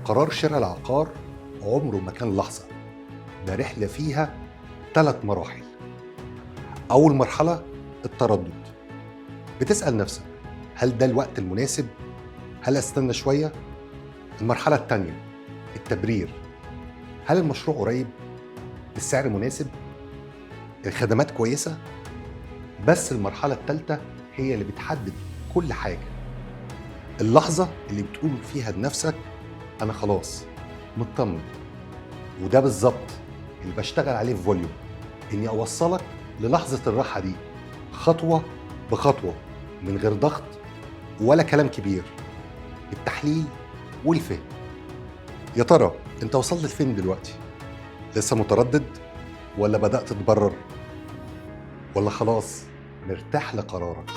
قرار شراء العقار عمره ما كان لحظة، ده رحلة فيها 3 مراحل. أول مرحلة التردد، بتسأل نفسك هل ده الوقت المناسب؟ هل أستنى شوية؟ المرحلة التانية التبرير، هل المشروع قريب؟ السعر مناسب؟ الخدمات كويسة؟ بس المرحلة التالتة هي اللي بتحدد كل حاجة، اللحظة اللي بتقول فيها لنفسك أنا خلاص مطمن. وده بالظبط اللي بشتغل عليه في فوليوم، إني أوصلك للحظة الراحة دي خطوة بخطوة، من غير ضغط ولا كلام كبير، بالتحليل والفهم. يا ترى أنت وصلت لفين دلوقتي؟ لسه متردد؟ ولا بدأت تتبرر؟ ولا خلاص مرتاح لقرارك؟